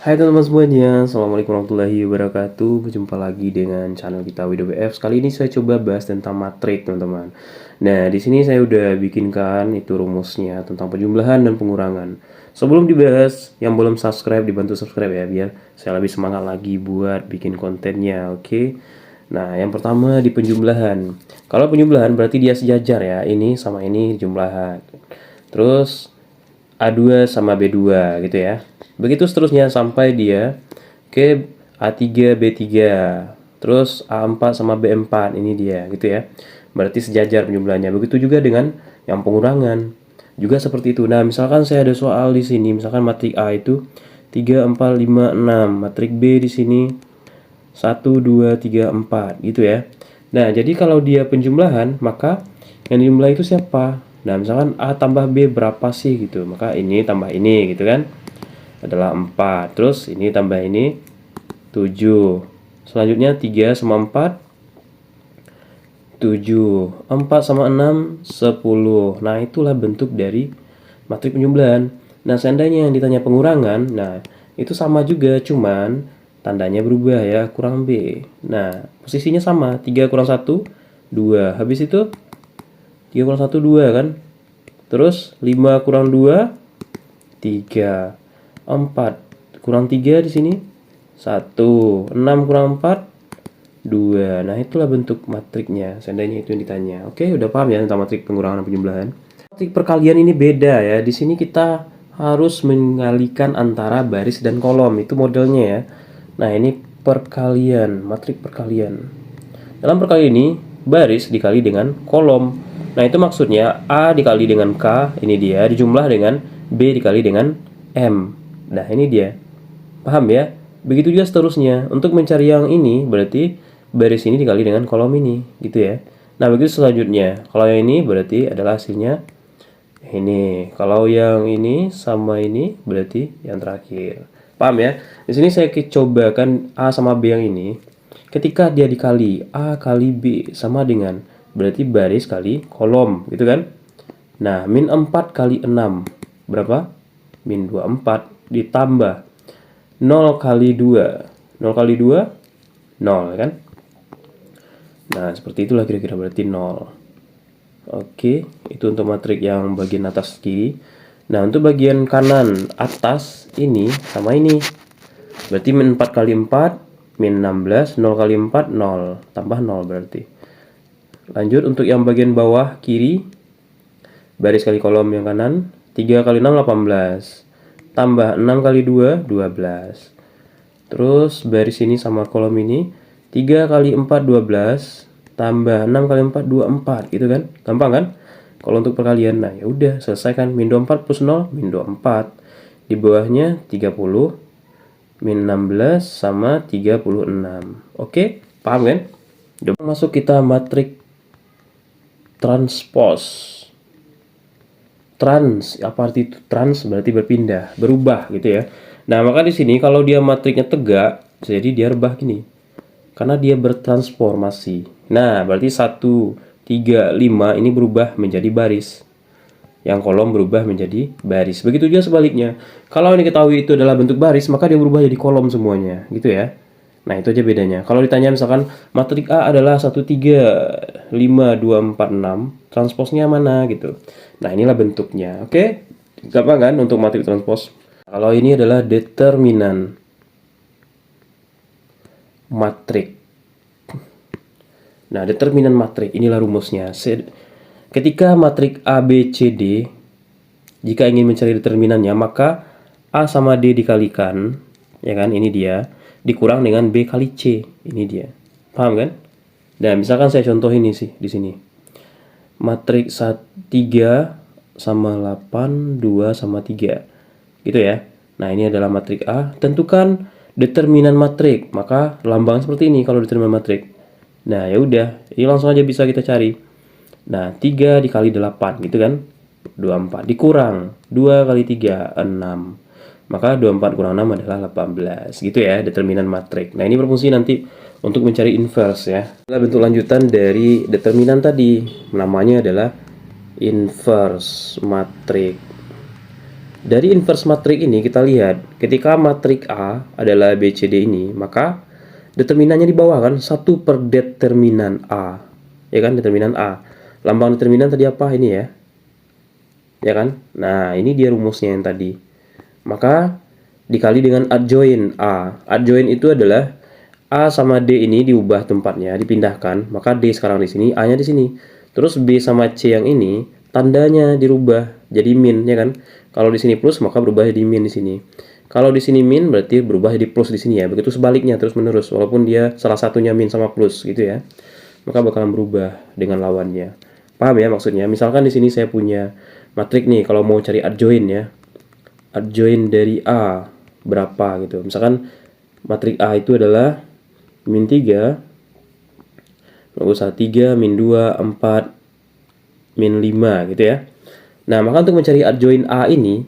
Hai teman-teman semuanya, Assalamualaikum warahmatullahi wabarakatuh. Berjumpa lagi dengan channel kita WDWF. Kali ini saya coba bahas tentang matrik, teman-teman. Nah, di sini saya udah bikinkan itu rumusnya tentang penjumlahan dan pengurangan. Sebelum dibahas, yang belum subscribe dibantu subscribe ya, biar saya lebih semangat lagi buat bikin kontennya, oke? Nah, yang pertama di penjumlahan. Kalau penjumlahan berarti dia sejajar ya, ini sama ini jumlahan. Terus A2 sama B2 gitu ya. Begitu seterusnya sampai dia ke A3 B3. Terus A4 sama B4 ini dia gitu ya. Berarti sejajar penjumlahannya. Begitu juga dengan yang pengurangan. Juga seperti itu. Nah, misalkan saya ada soal di sini, misalkan matrik A itu 3 4 5 6, matrik B di sini 1 2 3 4 gitu ya. Nah, jadi kalau dia penjumlahan, maka yang dijumlah itu siapa? Nah, misalkan A tambah B berapa sih gitu. Maka ini tambah ini gitu kan. Adalah 4. Terus ini tambah ini 7. Selanjutnya 3 sama 4 7. 4 sama 6 10. Nah, itulah bentuk dari matrik penjumlahan. Nah, seandainya yang ditanya pengurangan, nah itu sama juga, cuman tandanya berubah ya, kurang B. Nah, posisinya sama, 3 kurang 1 2. Habis itu 3 kurang 1 2 kan. Terus 5 kurang 2 3. 4 kurang 3 di sini 1. 6 kurang 4 2. Nah, itulah bentuk matriknya seandainya itu yang ditanya. Oke, udah paham ya tentang matrik pengurangan dan penjumlahan. Matrik perkalian ini beda ya. Di sini kita harus mengalihkan antara baris dan kolom. Itu modelnya ya. Nah, ini perkalian, matrik perkalian. Dalam perkalian ini baris dikali dengan kolom. Nah, itu maksudnya A dikali dengan K, ini dia, dijumlah dengan B dikali dengan M. Nah, ini dia. Paham ya? Begitu juga seterusnya. Untuk mencari yang ini berarti baris ini dikali dengan kolom ini, gitu ya. Nah, begitu selanjutnya. Kalau yang ini berarti adalah hasilnya ini. Kalau yang ini sama ini berarti yang terakhir. Paham ya? Di sini saya cobakan A sama B yang ini. Ketika dia dikali A kali B sama dengan berarti baris kali kolom, gitu kan? Nah, min 4 kali 6 berapa? Min 24 ditambah 0 kali 2. 0 kali 2 0 kan? Nah, seperti itulah kira-kira, berarti 0. Oke, itu untuk matrik yang bagian atas kiri. Nah, untuk bagian kanan atas ini sama ini. Berarti min 4 kali 4 min 16, 0 kali 4 0, tambah 0 berarti. Lanjut untuk yang bagian bawah kiri, baris kali kolom yang kanan, 3 kali 6 18, tambah 6 kali 2 12. Terus baris ini sama kolom ini 3 kali 4 12, tambah 6 kali 4 24, gitu kan? Gampang kan? Kalau untuk perkalian, nah ya udah selesai kan. Min 24 plus 0 min 24. Di bawahnya 30 min 16 sama 36. Oke, paham kan? Udah masuk kita matrik transpose. Trans, apa arti itu? Trans berarti berpindah, berubah gitu ya. Nah, maka di sini kalau dia matriknya tegak, jadi dia rebah gini. Karena dia bertransformasi. Nah, berarti 1, 3, 5 ini berubah menjadi baris. Yang kolom berubah menjadi baris. Begitu juga sebaliknya. Kalau ini ketahui itu adalah bentuk baris, maka dia berubah jadi kolom semuanya, gitu ya. Nah, itu aja bedanya. Kalau ditanya misalkan matrik A adalah 1 3 5 2 4 6, transposnya mana gitu. Nah, inilah bentuknya. Oke? Gampang kan untuk matrik transpos? Kalau ini adalah determinan matrik. Nah, determinan matrik inilah rumusnya. Ketika matrik A, B, C, D, jika ingin mencari determinannya, maka A sama D dikalikan, ya kan? Ini dia, dikurang dengan B kali C. Ini dia. Paham kan? Nah, misalkan saya contoh ini sih di sini. Matrik 3 sama 8, 2 sama 3. Gitu ya. Nah, ini adalah matrik A. Tentukan determinan matrik. Maka lambang seperti ini kalau determinan matrik. Nah, ya udah, ini langsung aja bisa kita cari. Nah, 3 dikali 8 gitu kan? 24 dikurang 2 kali 3 6. Maka 24 kurang 6 adalah 18. Gitu ya, determinan matrik. Nah, ini berfungsi nanti untuk mencari inverse ya. Adalah bentuk lanjutan dari determinan tadi. Namanya adalah inverse matrik. Dari inverse matrik ini kita lihat, ketika matrik A adalah B, C, D ini, maka determinannya di bawah kan, 1 per determinan A. Ya kan, determinan A. Lambang determinan tadi apa ini ya? Ya kan? Nah, ini dia rumusnya yang tadi. Maka dikali dengan adjoin A. Adjoin itu adalah A sama D ini diubah tempatnya, dipindahkan, maka D sekarang di sini, A-nya di sini. Terus B sama C yang ini tandanya dirubah jadi min, ya kan? Kalau di sini plus maka berubah jadi min di sini. Kalau di sini min berarti berubah jadi plus di sini ya. Begitu sebaliknya terus menerus walaupun dia salah satunya min sama plus gitu ya. Maka bakalan berubah dengan lawannya. Paham ya maksudnya? Misalkan di sini saya punya matrik nih, kalau mau cari adjoin ya. Adjoin dari A berapa gitu. Misalkan matrik A itu adalah min 3, nggak usah 3, min 2, 4, min 5 gitu ya. Nah, maka untuk mencari adjoin A ini,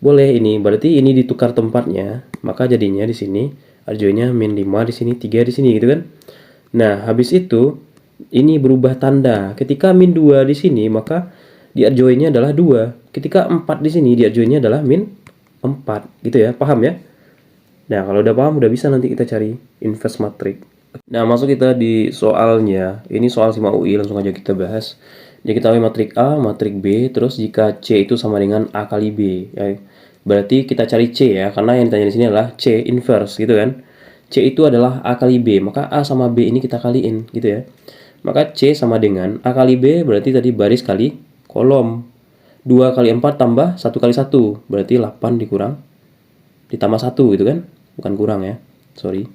boleh ini, berarti ini ditukar tempatnya, maka jadinya di sini adjoinnya min 5 di sini, 3 di sini gitu kan. Nah, habis itu ini berubah tanda. Ketika min 2 di sini, maka di adjoinnya adalah 2. Ketika 4 di sini, di adjoinnya adalah min 4 gitu ya. Paham ya? Nah, kalau udah paham, udah bisa nanti kita cari inverse matrik. Nah, masuk kita di soalnya. Ini soal SIMA UI, langsung aja kita bahas. Jadi kita tahu matrik A, matrik B, terus jika C itu sama dengan A kali B. Ya. Berarti kita cari C ya, karena yang ditanya di sini adalah C inverse gitu kan. C itu adalah A kali B, maka A sama B ini kita kaliin gitu ya. Maka C sama dengan A kali B, berarti tadi baris kali kolom. 2 kali 4 tambah 1 kali 1, berarti 8 dikurang ditambah 1 gitu kan. Bukan kurang ya, sorry.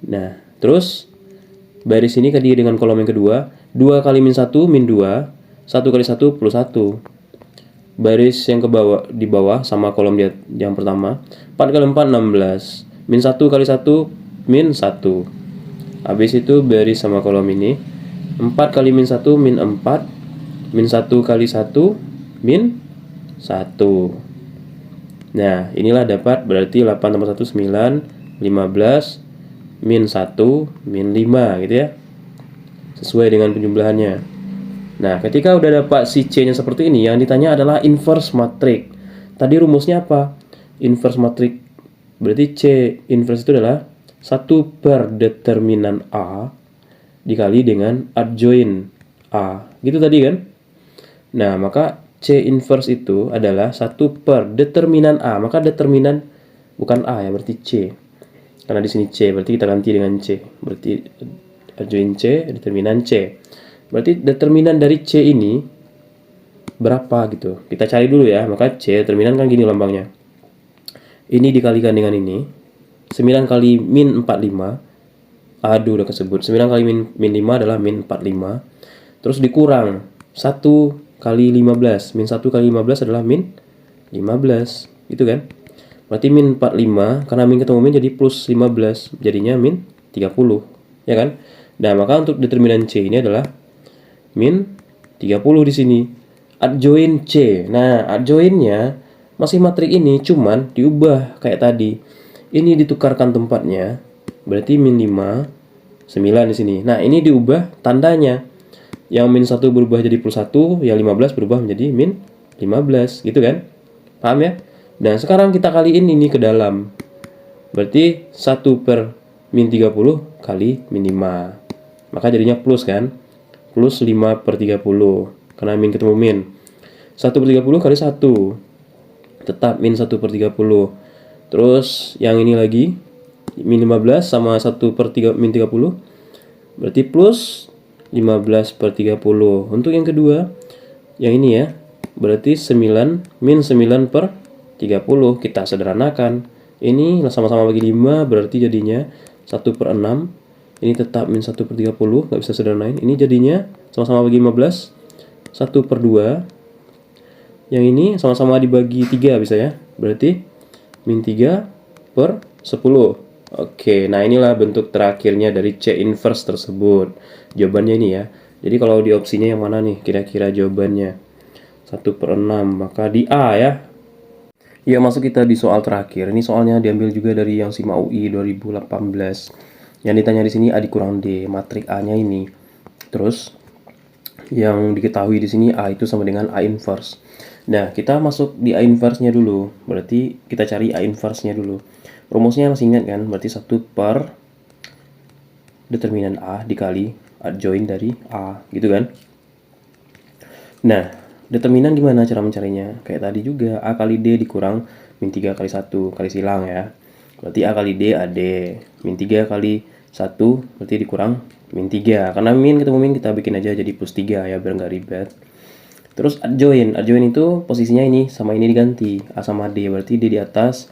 Nah, terus baris ini tadi dengan kolom yang kedua, 2 kali min 1 min 2, 1 kali 1 plus 1. Baris yang ke bawah di bawah sama kolom yang pertama, 4 kali 4 16, min 1 kali 1 min 1. Habis itu baris sama kolom ini, 4 kali min 1 min 4, min 1 kali 1 min 1. Nah, inilah dapat berarti 8 tambah 1 9, 15, min 1, min 5 gitu ya. Sesuai dengan penjumlahannya. Nah, ketika udah dapat si C-nya seperti ini, yang ditanya adalah inverse matrik. Tadi rumusnya apa? Inverse matrik berarti C inverse itu adalah 1 per determinan A dikali dengan adjoin A. Gitu tadi kan? Nah, maka C inverse itu adalah 1 per determinan A. Maka determinan bukan A ya, berarti C. Karena di sini C, berarti kita ganti dengan C. Berarti adjoin C, determinan C. Berarti determinan dari C ini berapa gitu. Kita cari dulu ya. Maka C determinan kan gini lambangnya. Ini dikalikan dengan ini. 9 kali min 45. Aduh udah kesebut. 9 kali min 5 adalah min 45. Terus dikurang 1 kali 15. Min 1 kali 15 adalah min 15. Gitu kan. Berarti min 45. Karena min ketemu min jadi plus 15. Jadinya min 30. Ya kan. Nah maka untuk determinan C ini adalah min 30 di sini. Adjoin C. Nah, adjoinnya masih matrik ini, cuman diubah kayak tadi. Ini ditukarkan tempatnya. Berarti min 5, 9 di sini. Nah, ini diubah tandanya. Yang min 1 berubah jadi plus 1, yang 15 berubah menjadi min 15, gitu kan? Paham ya? Dan sekarang kita kaliin ini ke dalam. Berarti 1 per min 30 kali min 5. Maka jadinya plus kan? Plus 5 per 30. Karena min ketemu min. 1 per 30 kali 1. Tetap min 1 per 30. Terus yang ini lagi. Min 15 sama 1 per min 30. Berarti plus 15 per 30. Untuk yang kedua. Yang ini ya. Berarti 9. Min 9 per 30. Kita sederhanakan. Ini sama-sama bagi 5. Berarti jadinya 1 per 6. Ini tetap min 1 per 30, nggak bisa sederhanain. Ini jadinya sama-sama bagi 15, 1 per 2. Yang ini sama-sama dibagi 3 bisa ya. Berarti min 3 per 10. Oke, nah inilah bentuk terakhirnya dari C inverse tersebut. Jawabannya ini ya. Jadi kalau di opsinya yang mana nih kira-kira jawabannya? 1 per 6, maka di A ya. Ya, masuk kita di soal terakhir. Ini soalnya diambil juga dari yang SIMA UI 2018. Yang ditanya di sini A dikurang D, matrik A-nya ini. Terus yang diketahui di sini A itu sama dengan A inverse. Nah, kita masuk di A inverse-nya dulu. Berarti kita cari A inverse-nya dulu. Rumusnya masih ingat kan? Berarti 1 per determinan A dikali adjoint dari A, gitu kan? Nah, determinan gimana cara mencarinya? Kayak tadi juga, A kali D dikurang min 3 kali 1, kali silang ya. Berarti A kali D, AD. Min 3 kali 1, berarti dikurang min 3. Karena min ketemu min, kita bikin aja jadi plus 3 ya, biar nggak ribet. Terus adjoint. Adjoint itu posisinya ini, sama ini diganti. A sama D, berarti D di atas,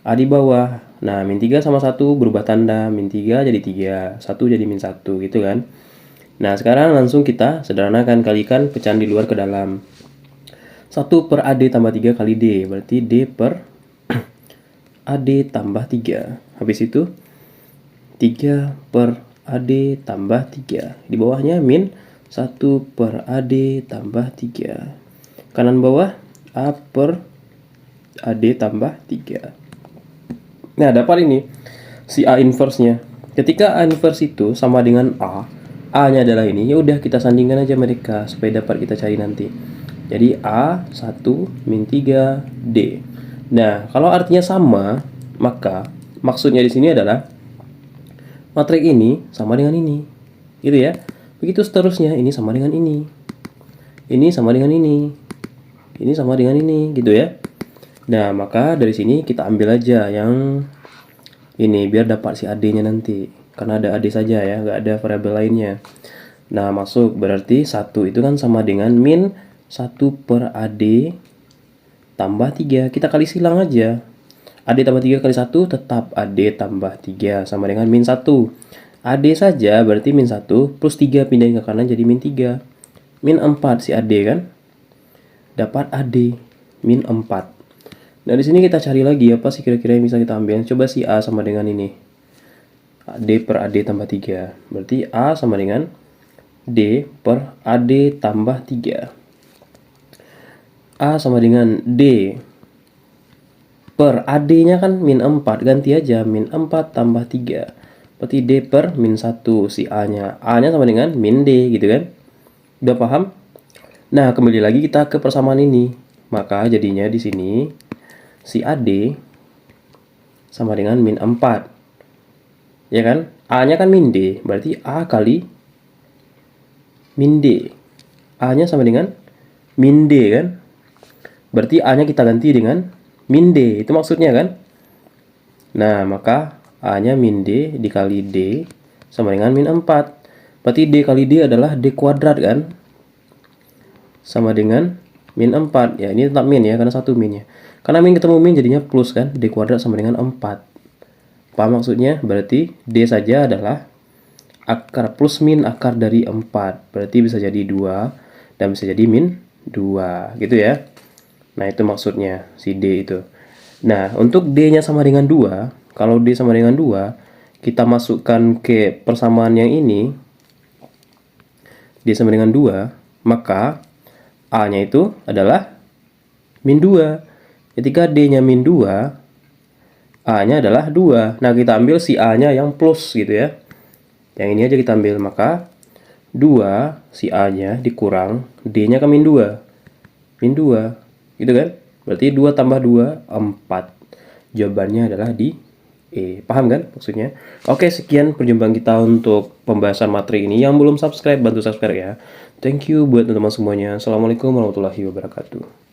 A di bawah. Nah, min 3 sama 1 berubah tanda. Min 3 jadi 3, 1 jadi min 1, gitu kan. Nah, sekarang langsung kita sederhanakan, kalikan pecahan di luar ke dalam. 1 per AD tambah 3 kali D, berarti D per AD tambah 3. Habis itu 3 per AD tambah 3. Di bawahnya min 1 per AD tambah 3. Kanan bawah A per AD tambah 3. Nah, dapat ini si A inverse-nya. Ketika A inverse itu sama dengan A-nya adalah ini, ya udah kita sandingkan aja mereka supaya dapat kita cari nanti. Jadi A 1 min 3 D. Nah, kalau artinya sama, maka maksudnya di sini adalah matriks ini sama dengan ini. Gitu ya. Begitu seterusnya, ini sama dengan ini. Ini sama dengan ini. Ini sama dengan ini, gitu ya. Nah, maka dari sini kita ambil aja yang ini biar dapat si AD-nya nanti. Karena ada AD saja ya, nggak ada variabel lainnya. Nah, masuk berarti 1 itu kan sama dengan min 1 per AD tambah 3. Kita kali silang aja. AD tambah 3 kali 1 tetap AD tambah 3 sama dengan min 1. AD saja berarti min 1 plus 3 pindahin ke kanan jadi min 3. Min 4 si AD kan. Dapat AD min 4. Nah, di sini kita cari lagi apa sih kira-kira yang bisa kita ambil. Coba si A sama dengan ini. D per AD tambah 3. Berarti A sama dengan D per AD tambah 3. A sama dengan D per AD-nya kan min 4. Ganti aja min 4 tambah 3. Berarti D per min 1 si A-nya. A-nya sama dengan min D gitu kan. Udah paham? Nah, kembali lagi kita ke persamaan ini. Maka jadinya di sini si AD sama dengan min 4. Ya kan? A-nya kan min D. Berarti A kali min D. A-nya sama dengan min D kan? Berarti A-nya kita ganti dengan min D. Itu maksudnya kan? Nah, maka A-nya min D dikali D sama dengan min 4. Berarti D kali D adalah D kuadrat kan? Sama dengan min 4. Ya, ini tetap min ya, karena satu minnya. Karena min ketemu min jadinya plus kan? D kuadrat sama dengan 4. Paham maksudnya? Berarti D saja adalah akar plus min akar dari 4. Berarti bisa jadi 2 dan bisa jadi min 2. Gitu ya. Nah, itu maksudnya si D itu. Nah, untuk D-nya sama dengan 2. Kalau D sama dengan 2, kita masukkan ke persamaan yang ini. D sama dengan 2, maka A-nya itu adalah min 2. Ketika D-nya min 2, A-nya adalah 2. Nah, kita ambil si A-nya yang plus gitu ya. Yang ini aja kita ambil. Maka 2 si A-nya dikurang D-nya ke min 2. Min 2. Gitu kan? Berarti 2 tambah 2, 4. Jawabannya adalah di E. Paham kan maksudnya? Oke, sekian perjumpaan kita untuk pembahasan materi ini. Yang belum subscribe, bantu subscribe ya. Thank you buat teman-teman semuanya. Assalamualaikum warahmatullahi wabarakatuh.